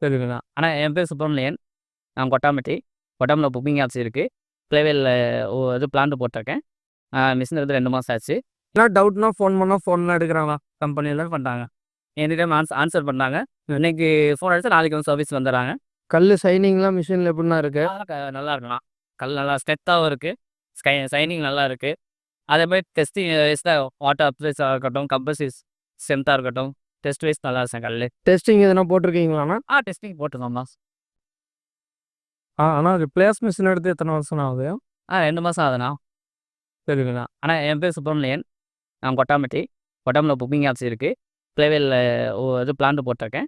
சரிங்கண்ணா. அண்ணா என் பேர் சுப்பிரமணியன். நான் கொட்டாம்பட்டி. கொட்டாம்பட்டில புக்கிங் ஆப்ஸ் இருக்கு. பிளேவேல்ல இது பிளான்ட் போட்டிருக்கேன். மிஷின் எடுத்து 2 மாசம் ஆச்சு. என்ன டவுட்னா ஃபோன் பண்ணா ஃபோன்லாம் எடுக்குறாங்களா? கம்பெனில பண்றாங்க. எனி டைம் ஆன்சர் பண்ணாங்க. இன்னைக்கு ஃபோன் அடிச்சா நாளைக்கு வந்து சர்வீஸ் வந்துடுறாங்க. கல்லு சைனிங்லாம் மிஷின்ல எப்படிண்ணா இருக்கு? நல்லா இருக்குண்ணா. கல் நல்லா ஸ்ட்ரென்த்தாவும் இருக்கு. சைனிங் நல்லா இருக்கு. அதேமாதிரி டெஸ்டிங் வைஸ்ல வாட்டர் அப்சைஸா இருக்கட்டும், கம்ப்ரசிவ் ஸ்ட்ரென்த்தா இருக்கட்டும், டெஸ்ட் வைஸ் நல்லா இருக்கு கல்லு. டெஸ்டிங் எதுனா போட்டிருக்கீங்களாண்ணா? டெஸ்டிங் போட்டுருந்தோம்ண்ணா. அண்ணா ரிப்ளேஸ் மிஷின் எடுத்து எத்தனை வருஷம் ஆகுது? 2 மாசம் ஆகுதுண்ணா. சரிங்கண்ணா. அண்ணா என் பேர் சுப்பிரமணியன். நான் கொட்டாம்பட்டி. கொட்டாம்பட்டில புக்கிங் ஆப்ஸ் இருக்கு. பிளேவேல்ல இது பிளான்ட் போட்டிருக்கேன்.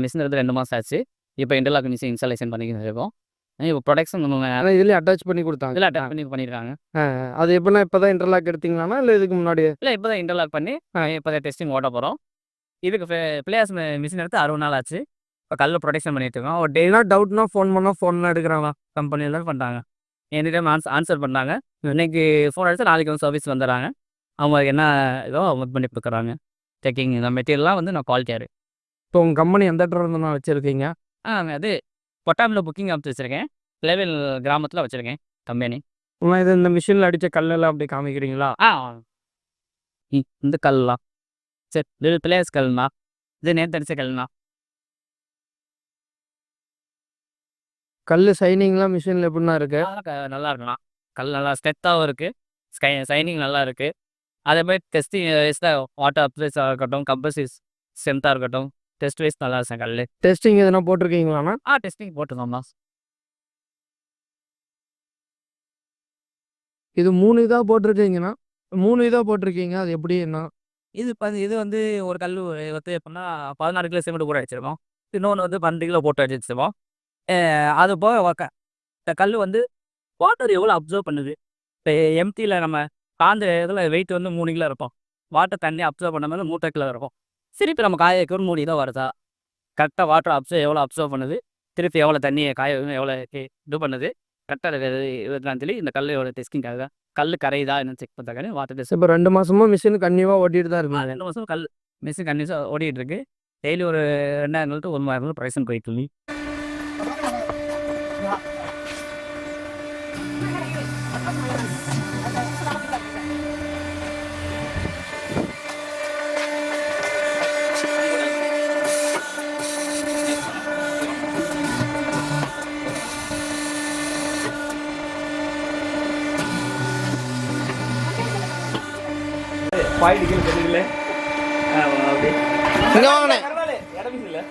மிஷின் எடுத்து 2 மாசம் ஆச்சு. இப்போ இன்டர்லாக் மிஷின் இன்ஸ்டாலேஷன் பண்ணிக்கிட்டு இருக்கோம். இப்போ ப்ரொடக்ஷன் ஆனா இதுலயும் அட்டாச் பண்ணி கொடுத்தாங்க. இதில் அட்டாச் பண்ணி பண்ணியிருக்காங்க. அது எப்படின்னா இப்பதான் இன்டர்லாக் எடுத்தீங்களாண்ணா இல்லை இதுக்கு முன்னாடி? இல்லை இப்போ தான் இன்டர்லாக் பண்ணி இப்போ தான் டெஸ்டிங் ஓட்ட போகிறோம். இதுக்கு பிளேயர்ஸ் மிஷின் எடுத்து 60 நாள் ஆச்சு. இப்போ கல் ப்ரொடக்ஷன் பண்ணிட்டு இருக்கோம். ஒரு என்ன டவுட்னா ஃபோன் பண்ணா ஃபோன்லாம் எடுக்கிறாங்களா? கம்பெனில பண்ணுறாங்க. எனி டைம் ஆன்சர் பண்ணாங்க. இன்னைக்கு ஃபோன் அடிச்சா நாளைக்கு வந்து சர்வீஸ் வந்துடுறாங்க. அவங்களுக்கு என்ன இதோ அவங்க பண்ணி கொடுக்குறாங்க. செக்கிங் இந்த மெட்டீரியல்லாம் வந்து நான் குவாலிட்டியாக இருக்கு. இப்போ உங்கள் கம்பெனி எந்த இடத்துல வச்சுருக்கீங்க? அது கொட்டாம்பட்டில புக்கிங் ஆப்ஸ் வச்சுருக்கேன். பிளேவேல் கிராமத்தில் வச்சுருக்கேன் கம்பெனி. இது இந்த மிஷினில் அடித்த கல்லெல்லாம் அப்படி காமிக்கிறீங்களா? இந்த கல்லாம் சரி இது பிளேயர்ஸ் கல்லுண்ணா. இது நேற்று அடித்த கல்லுண்ணா. கல் சைனிங்லாம் மிஷினில் எப்படிண்ணா இருக்கு? நல்லா இருக்குண்ணா. கல் நல்லா ஸ்ட்ரென்த்தாகவும் இருக்கு. சைனிங் நல்லா இருக்கு. அதேமாதிரி டெஸ்டிங் வைஸ்ல வாட்டர் அப்சைஸா இருக்கட்டும், கம்ப்ரசிவ் ஸ்ட்ரென்த்தா இருக்கட்டும், டெஸ்ட் வைஸ் நல்லா இருக்கு கல். டெஸ்டிங் எதுனா போட்டிருக்கீங்களாண்ணா? டெஸ்டிங் போட்டுருந்தோம்ண்ணா. இது 3 இதாக போட்டிருக்கீங்கண்ணா. 3 இதாக போட்டிருக்கீங்க. அது எப்படி என்ன? இது வந்து ஒரு கல் வந்து எப்படின்னா 16 கிலோ சிமெண்ட் போட்டு அடிச்சிருக்கோம். இன்னொன்று வந்து 12 கிலோ போட்டு அடிச்சிருக்கோம். அது போக இந்த கல் வந்து வாட்டர் எவ்வளோ அப்சர்வ் பண்ணுது. இப்போ எம்டியில் நம்ம காந்த இதில் வெயிட் வந்து 3 கிலோ இருக்கும். வாட்டர் தண்ணி அப்சர்வ் பண்ண மாதிரி 3 கிலோ இருக்கும். திருப்பி நம்ம காய வைக்கிற 3 கிலோ வருதா? கரெக்டாக வாட்டர் எவ்வளோ அப்சர்வ் பண்ணுது, திருப்பி எவ்வளோ தண்ணியை காய வைக்கணும், எவ்வளோ இது பண்ணுது கரெக்டாக இதுதான் சொல்லி இந்த கல் எவ்வளோ டெஸ்டிங்காக கல் கரையுதா என்னன்னு செக் பண்ணுறாங்க. வாட்டர் டெஸ்ட் இப்போ 2 மாசமா மிஷின் கன்னியூவாக ஓட்டிட்டு தான் இருக்கு. 2 மாதம் கல் மிஷின் கண்டினியூஸாக ஓடிட்டு இருக்கு. டெய்லி ஒரு 2000 to 1000 ப்ரைஸன் போயிட்டு இருக்கு. பாயிண்ட் கீழே தெரியுதுல்ல அப்படி இங்கே வாங்கினேன். இடம் இல்லை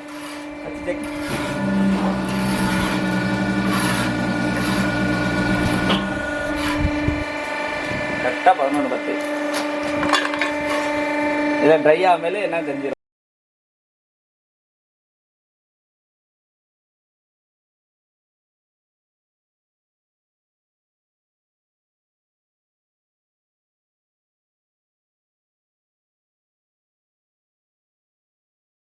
கரெக்டாக 11:10 இதை ட்ரை ஆகாமலே என்ன தெரிஞ்சிடும்.